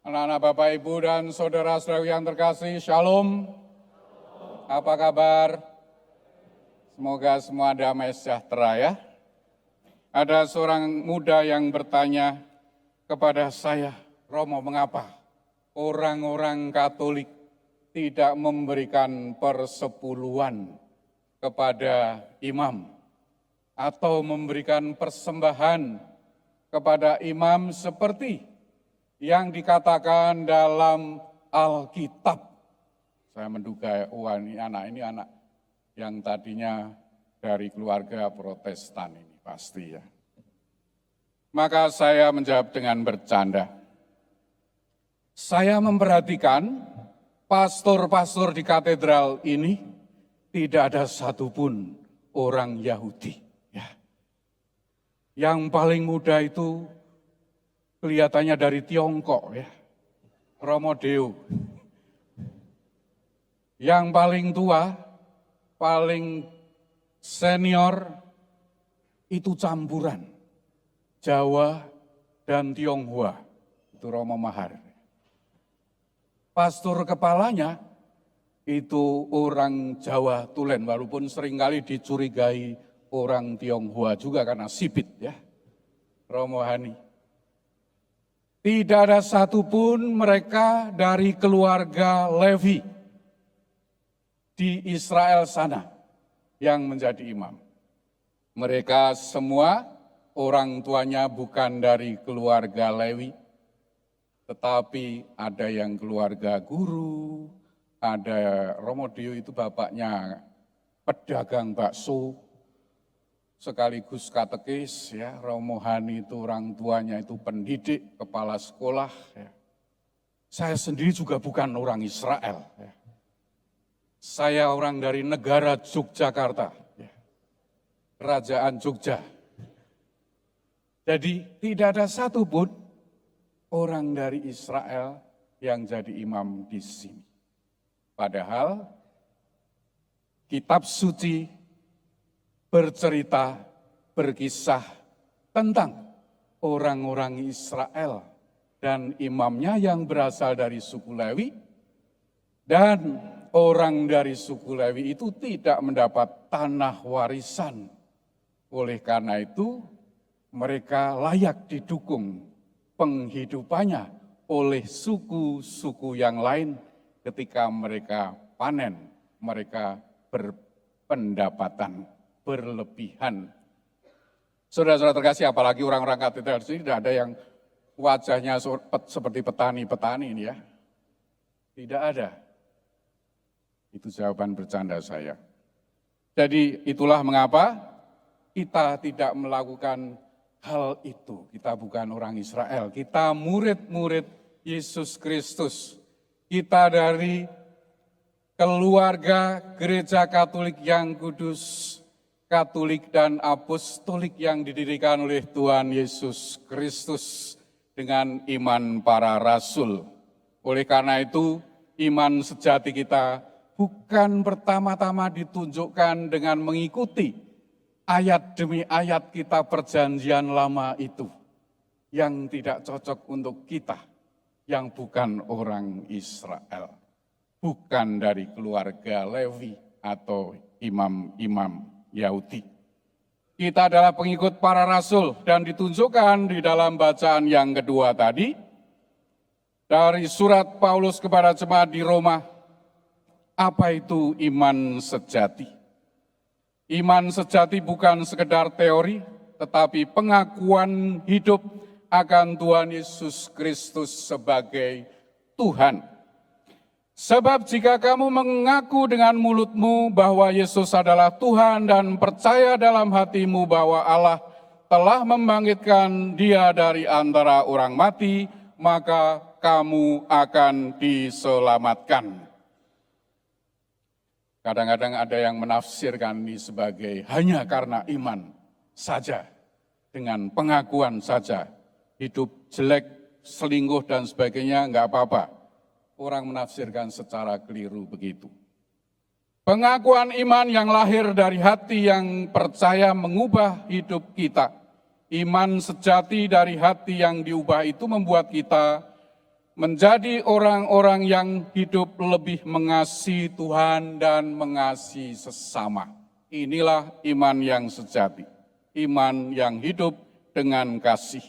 Anak-anak Bapak, Ibu, dan saudara-saudari yang terkasih, Shalom. Apa kabar? Semoga semua damai sejahtera ya. Ada seorang muda yang bertanya kepada saya, Romo, mengapa orang-orang Katolik tidak memberikan persepuluhan kepada imam atau memberikan persembahan kepada imam seperti yang dikatakan dalam Alkitab. Saya menduga, ini anak yang tadinya dari keluarga Protestan ini pasti ya. Maka saya menjawab dengan bercanda. Saya memperhatikan pastor-pastor di katedral ini tidak ada satupun orang Yahudi. Ya. Yang paling muda itu kelihatannya dari Tiongkok ya, Romo Deo. Yang paling tua, paling senior itu campuran Jawa dan Tionghoa, itu Romo Mahar. Pastor kepalanya itu orang Jawa Tulen, walaupun seringkali dicurigai orang Tionghoa juga karena sipit ya, Romo Hani. Tidak ada satupun mereka dari keluarga Levi di Israel sana yang menjadi imam. Mereka semua orang tuanya bukan dari keluarga Lewi, tetapi ada yang keluarga guru, ada Romo Deo itu bapaknya pedagang bakso, sekaligus katekis, ya. Romo Hani itu orang tuanya itu pendidik, kepala sekolah. Ya. Saya sendiri juga bukan orang Israel. Ya. Saya orang dari negara Yogyakarta, ya. Kerajaan Jogja. Jadi tidak ada satupun orang dari Israel yang jadi imam di sini. Padahal kitab suci bercerita, berkisah tentang orang-orang Israel dan imamnya yang berasal dari suku Lewi, dan orang dari suku Lewi itu tidak mendapat tanah warisan. Oleh karena itu, mereka layak didukung penghidupannya oleh suku-suku yang lain ketika mereka panen, mereka berpendapatan berlebihan. Saudara-saudara terkasih, apalagi orang-orang katedral sini tidak ada yang wajahnya seperti petani-petani ini ya. Tidak ada. Itu jawaban bercanda saya. Jadi itulah mengapa kita tidak melakukan hal itu. Kita bukan orang Israel, kita murid-murid Yesus Kristus. Kita dari keluarga gereja Katolik yang kudus, Katolik dan Apostolik yang didirikan oleh Tuhan Yesus Kristus dengan iman para rasul. Oleh karena itu, iman sejati kita bukan pertama-tama ditunjukkan dengan mengikuti ayat demi ayat kitab perjanjian lama itu yang tidak cocok untuk kita, yang bukan orang Israel, bukan dari keluarga Lewi atau imam-imam Yahudi. Kita adalah pengikut para rasul dan ditunjukkan di dalam bacaan yang kedua tadi dari surat Paulus kepada jemaat di Roma. Apa itu iman sejati? Iman sejati bukan sekedar teori, tetapi pengakuan hidup akan Tuhan Yesus Kristus sebagai Tuhan. Sebab jika kamu mengaku dengan mulutmu bahwa Yesus adalah Tuhan dan percaya dalam hatimu bahwa Allah telah membangkitkan Dia dari antara orang mati, maka kamu akan diselamatkan. Kadang-kadang ada yang menafsirkan ini sebagai hanya karena iman saja, dengan pengakuan saja, hidup jelek, selingkuh dan sebagainya enggak apa-apa. Orang menafsirkan secara keliru begitu. Pengakuan iman yang lahir dari hati yang percaya mengubah hidup kita. Iman sejati dari hati yang diubah itu membuat kita menjadi orang-orang yang hidup lebih mengasihi Tuhan dan mengasihi sesama. Inilah iman yang sejati, iman yang hidup dengan kasih.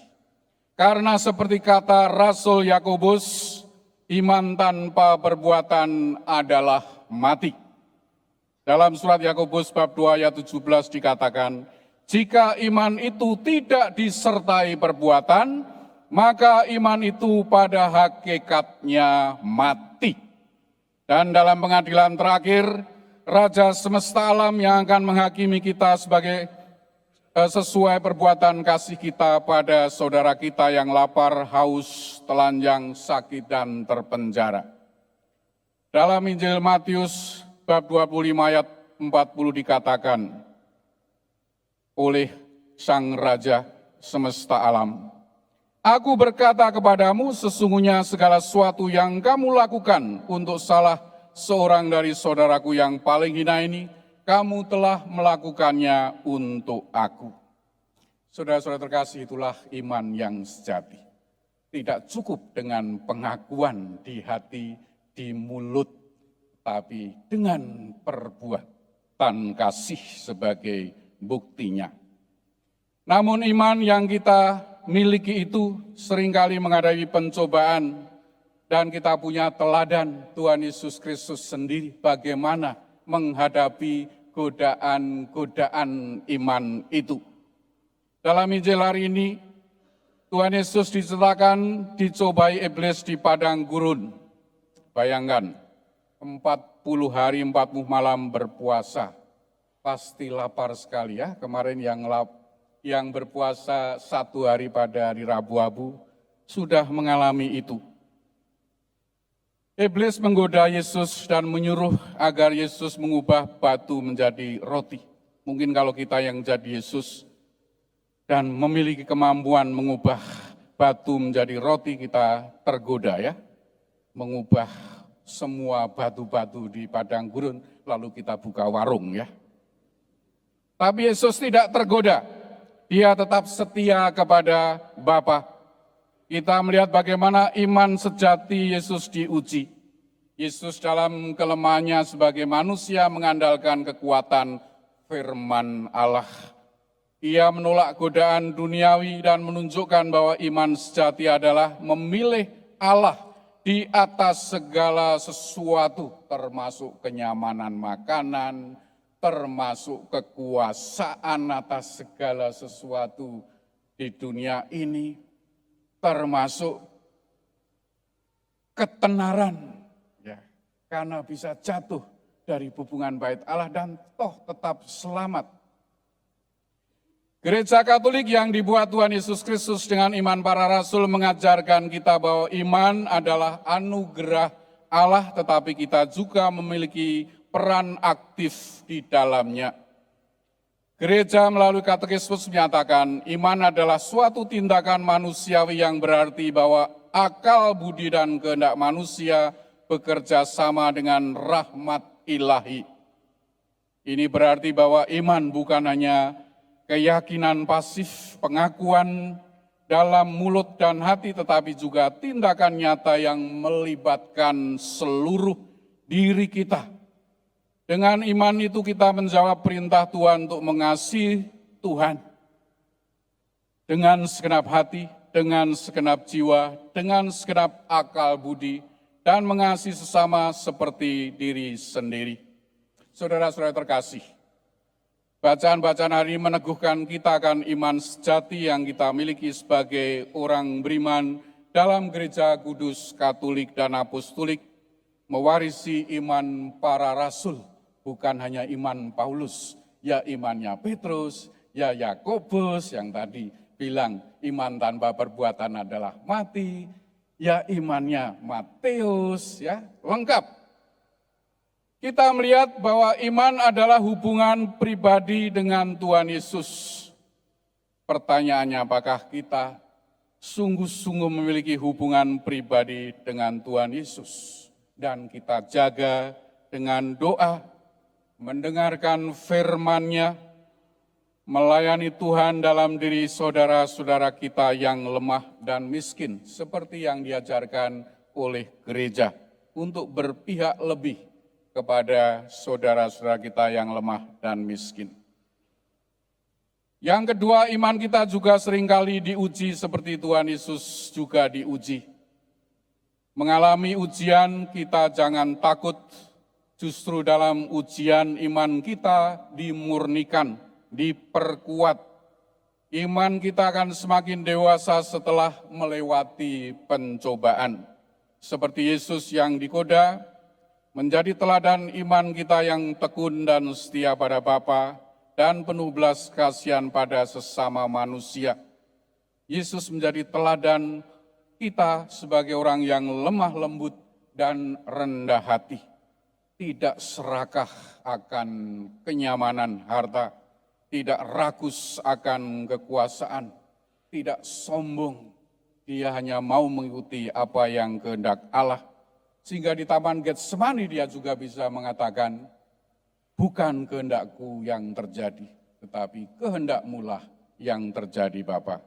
Karena seperti kata Rasul Yakobus, iman tanpa perbuatan adalah mati. Dalam surat Yakobus bab 2 ayat 17 dikatakan, jika iman itu tidak disertai perbuatan, maka iman itu pada hakikatnya mati. Dan dalam pengadilan terakhir, Raja semesta alam yang akan menghakimi kita sesuai perbuatan kasih kita pada saudara kita yang lapar, haus, telanjang, sakit, dan terpenjara. Dalam Injil Matius bab 25 ayat 40 dikatakan oleh Sang Raja semesta alam, aku berkata kepadamu, sesungguhnya segala sesuatu yang kamu lakukan untuk salah seorang dari saudaraku yang paling hina ini, kamu telah melakukannya untuk aku. Saudara-saudara terkasih, itulah iman yang sejati. Tidak cukup dengan pengakuan di hati, di mulut, tapi dengan perbuatan kasih sebagai buktinya. Namun iman yang kita miliki itu seringkali menghadapi pencobaan, dan kita punya teladan Tuhan Yesus Kristus sendiri bagaimana menghadapi godaan-godaan iman itu. Dalam Injil hari ini, Tuhan Yesus diceritakan dicobai iblis di padang gurun. Bayangkan, 40 hari 40 malam berpuasa. Pasti lapar sekali ya, kemarin yang berpuasa 1 hari pada hari Rabu-Abu sudah mengalami itu. Iblis menggoda Yesus dan menyuruh agar Yesus mengubah batu menjadi roti. Mungkin kalau kita yang jadi Yesus dan memiliki kemampuan mengubah batu menjadi roti, kita tergoda ya. Mengubah semua batu-batu di padang gurun, lalu kita buka warung ya. Tapi Yesus tidak tergoda, dia tetap setia kepada Bapa. Kita melihat bagaimana iman sejati Yesus diuji. Yesus dalam kelemahannya sebagai manusia mengandalkan kekuatan firman Allah. Ia menolak godaan duniawi dan menunjukkan bahwa iman sejati adalah memilih Allah di atas segala sesuatu, termasuk kenyamanan makanan, termasuk kekuasaan atas segala sesuatu di dunia ini, termasuk ketenaran, ya, karena bisa jatuh dari hubungan bait Allah dan toh tetap selamat. Gereja Katolik yang dibuat Tuhan Yesus Kristus dengan iman para rasul mengajarkan kita bahwa iman adalah anugerah Allah, tetapi kita juga memiliki peran aktif di dalamnya. Gereja melalui katekismus menyatakan iman adalah suatu tindakan manusiawi yang berarti bahwa akal, budi, dan kehendak manusia bekerja sama dengan rahmat ilahi. Ini berarti bahwa iman bukan hanya keyakinan pasif, pengakuan dalam mulut dan hati, tetapi juga tindakan nyata yang melibatkan seluruh diri kita. Dengan iman itu kita menjawab perintah Tuhan untuk mengasihi Tuhan dengan segenap hati, dengan segenap jiwa, dengan segenap akal budi, dan mengasihi sesama seperti diri sendiri. Saudara-saudara terkasih, bacaan-bacaan hari ini meneguhkan kita akan iman sejati yang kita miliki sebagai orang beriman dalam Gereja Kudus Katolik dan Apostolik, mewarisi iman para rasul. Bukan hanya iman Paulus, ya imannya Petrus, ya Yakobus yang tadi bilang iman tanpa perbuatan adalah mati, ya imannya Matius, ya lengkap. Kita melihat bahwa iman adalah hubungan pribadi dengan Tuhan Yesus. Pertanyaannya, apakah kita sungguh-sungguh memiliki hubungan pribadi dengan Tuhan Yesus? Dan kita jaga dengan doa, mendengarkan firman-Nya, melayani Tuhan dalam diri saudara-saudara kita yang lemah dan miskin, seperti yang diajarkan oleh gereja untuk berpihak lebih kepada saudara-saudara kita yang lemah dan miskin. Yang kedua, iman kita juga seringkali diuji seperti Tuhan Yesus juga diuji. Mengalami ujian, kita jangan takut. Justru dalam ujian iman kita dimurnikan, diperkuat. Iman kita akan semakin dewasa setelah melewati pencobaan. Seperti Yesus yang dikoda, menjadi teladan iman kita yang tekun dan setia pada Bapa, dan penuh belas kasihan pada sesama manusia. Yesus menjadi teladan kita sebagai orang yang lemah lembut dan rendah hati. Tidak serakah akan kenyamanan harta, tidak rakus akan kekuasaan, tidak sombong. Dia hanya mau mengikuti apa yang kehendak Allah. Sehingga di Taman Getsemani dia juga bisa mengatakan, bukan kehendakku yang terjadi, tetapi kehendak-Mu-lah yang terjadi, Bapa.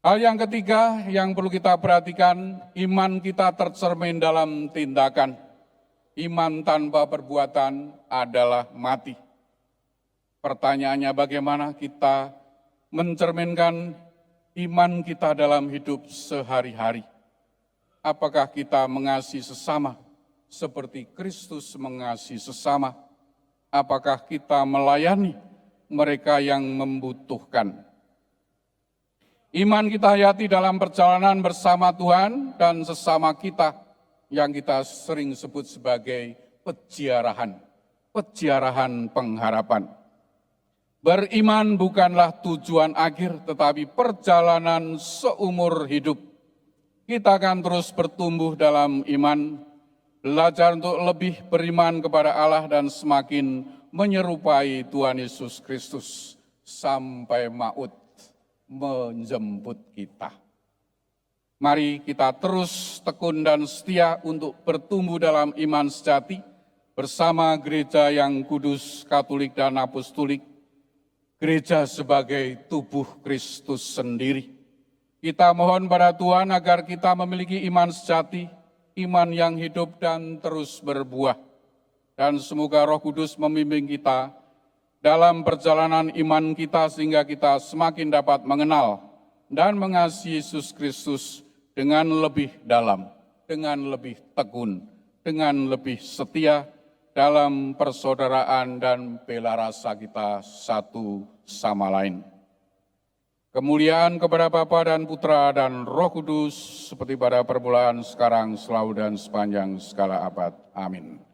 Hal yang ketiga yang perlu kita perhatikan, iman kita tercermin dalam tindakan. Iman tanpa perbuatan adalah mati. Pertanyaannya, bagaimana kita mencerminkan iman kita dalam hidup sehari-hari? Apakah kita mengasihi sesama seperti Kristus mengasihi sesama? Apakah kita melayani mereka yang membutuhkan? Iman kita hayati dalam perjalanan bersama Tuhan dan sesama kita yang kita sering sebut sebagai peziarahan pengharapan. Beriman bukanlah tujuan akhir, tetapi perjalanan seumur hidup. Kita akan terus bertumbuh dalam iman, belajar untuk lebih beriman kepada Allah dan semakin menyerupai Tuhan Yesus Kristus sampai maut menjemput kita. Mari kita terus tekun dan setia untuk bertumbuh dalam iman sejati bersama gereja yang kudus, katolik dan apostolik, gereja sebagai tubuh Kristus sendiri. Kita mohon pada Tuhan agar kita memiliki iman sejati, iman yang hidup dan terus berbuah. Dan semoga Roh Kudus membimbing kita dalam perjalanan iman kita sehingga kita semakin dapat mengenal dan mengasihi Yesus Kristus dengan lebih dalam, dengan lebih tekun, dengan lebih setia dalam persaudaraan dan bela rasa kita satu sama lain. Kemuliaan kepada Bapa dan Putra dan Roh Kudus seperti pada permulaan, sekarang, selalu dan sepanjang segala abad. Amin.